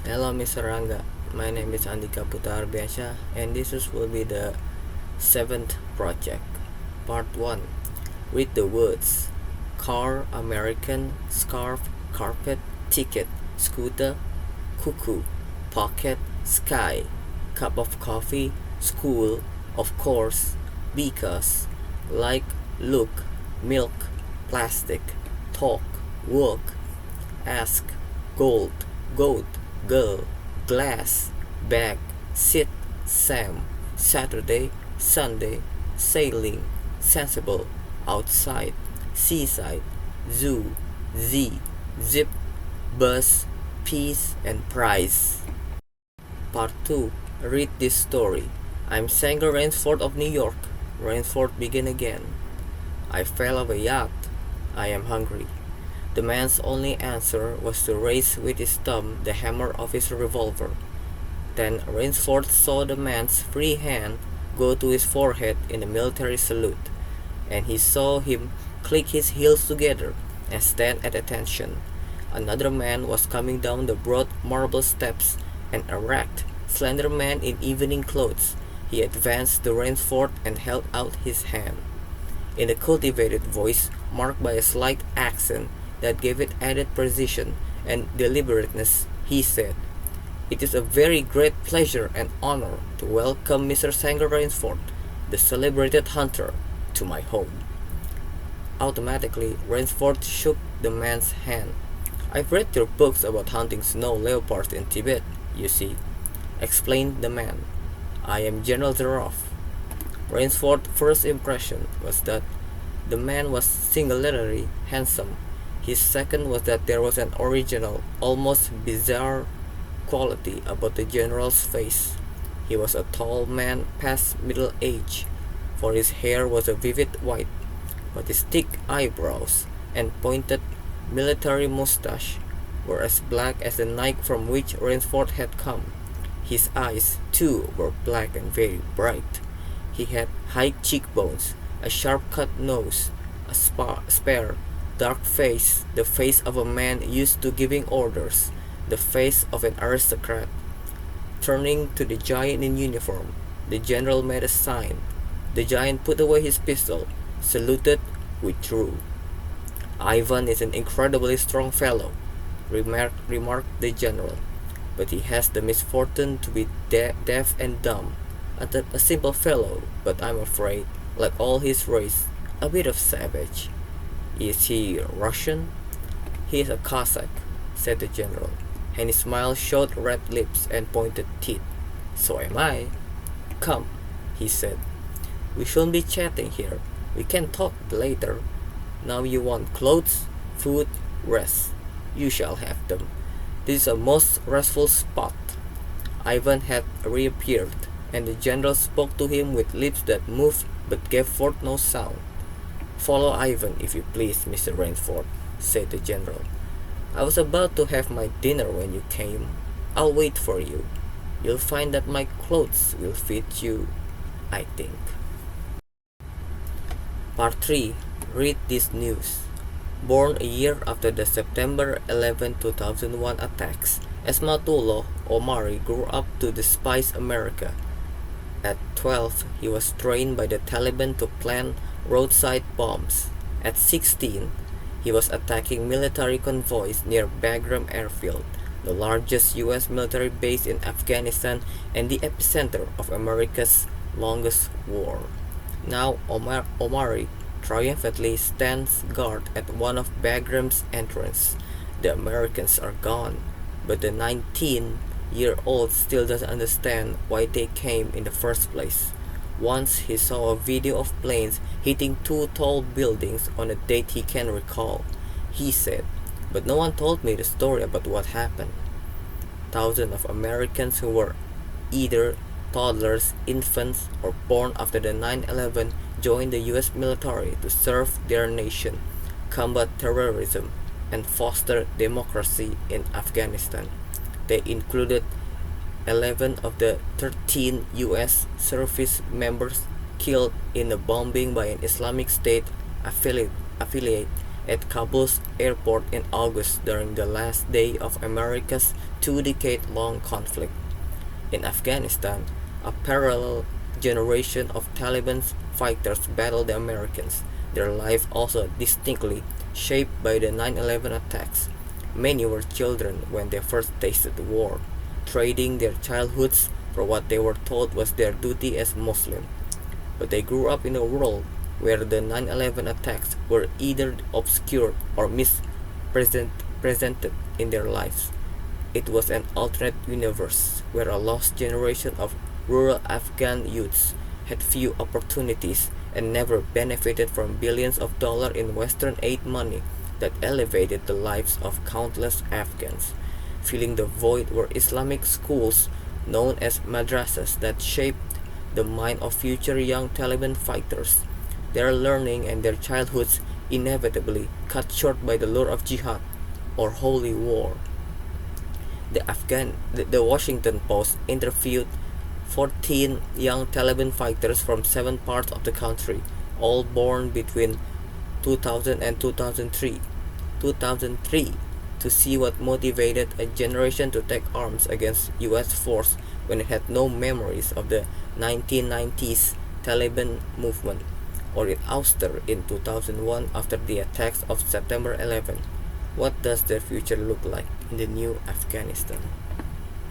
Hello, Mr. Ranga. My name is Andika Putarbiasha, and will be the seventh project. Part 1. Read the words: car, American, scarf, carpet, ticket, scooter, cuckoo, pocket, sky, cup of coffee, school, of course, because, like, look, milk, plastic, talk, work, ask, gold, goat, girl, glass, bag, sit, Sam, Saturday, Sunday, sailing, sensible, outside, seaside, zoo, Z, zip, bus, peace, and prize. Part 2. Read this story. I'm Sanger Rainsford of New York. Rainsford begin again. I fell off a yacht. I am hungry. The man's only answer was to raise with his thumb the hammer of his revolver. Then Rainsford saw the man's free hand go to his forehead in a military salute, and he saw him click his heels together and stand at attention. Another man was coming down the broad marble steps, an erect, slender man in evening clothes. He advanced to Rainsford and held out his hand. In a cultivated voice marked by a slight accent that gave it added precision and deliberateness, he said, "It is a very great pleasure and honor to welcome Mr. Sanger Rainsford, the celebrated hunter, to my home." Automatically, Rainsford shook the man's hand. "I've read your books about hunting snow leopards in Tibet, you see," explained the man. "I am General Giraffe." Rainsford's first impression was that the man was singularly handsome. His second was that there was an original, almost bizarre quality about the general's face. He was a tall man past middle age, for his hair was a vivid white, but his thick eyebrows and pointed military mustache were as black as the night from which Rainsford had come. His eyes, too, were black and very bright. He had high cheekbones, a sharp-cut nose, a spare, dark face, the face of a man used to giving orders, the face of an aristocrat. Turning to the giant in uniform, the general made a sign. The giant put away his pistol, saluted, withdrew. "Ivan is an incredibly strong fellow," remarked the general, "but he has the misfortune to be deaf and dumb. A simple fellow, but I'm afraid, like all his race, a bit of savage." "Is he Russian?" "He is a Cossack," said the general, and his smile showed red lips and pointed teeth. "So am I." "Come," he said, "we shouldn't be chatting here. We can talk later. Now you want clothes, food, rest. You shall have them. This is a most restful spot." Ivan had reappeared, and the general spoke to him with lips that moved but gave forth no sound. "Follow Ivan, if you please, Mr. Rainsford," said the general. "I was about to have my dinner when you came. I'll wait for you. You'll find that my clothes will fit you, I think." Part 3. Read this news. Born a year after the September 11, 2001 attacks, Esmatullah Omari grew up to despise America. At 12, he was trained by the Taliban to plant roadside bombs. At 16, he was attacking military convoys near Bagram Airfield, the largest U.S. military base in Afghanistan and the epicenter of America's longest war. Now Omari triumphantly stands guard at one of Bagram's entrances. The Americans are gone, but the 19-year-old still doesn't understand why they came in the first place. Once he saw a video of planes hitting two tall buildings on a date he can recall. He said, "But no one told me the story about what happened." Thousands of Americans who were either toddlers, infants, or born after the 9/11 joined the U.S. military to serve their nation, combat terrorism, and foster democracy in Afghanistan. They included 11 of the 13 U.S. service members killed in a bombing by an Islamic State affiliate at Kabul's airport in August during the last day of America's 2-decade-long conflict. In Afghanistan, a parallel generation of Taliban fighters battled the Americans, their life also distinctly shaped by the 9/11 attacks. Many were children when they first tasted the war, trading their childhoods for what they were told was their duty as Muslim. But they grew up in a world where the 9/11 attacks were either obscured or mispresented in their lives. It was an alternate universe where a lost generation of rural Afghan youths had few opportunities and never benefited from billions of dollars in Western aid money that elevated the lives of countless Afghans. Filling the void were Islamic schools known as madrasas that shaped the mind of future young Taliban fighters. Their learning and their childhoods inevitably cut short by the lure of jihad or holy war. The Washington Post interviewed 14 young Taliban fighters from 7 parts of the country, all born between 2000 and 2003, to see what motivated a generation to take arms against US force when it had no memories of the 1990s Taliban movement or its ouster in 2001 after the attacks of September 11. What does their future look like in the new Afghanistan?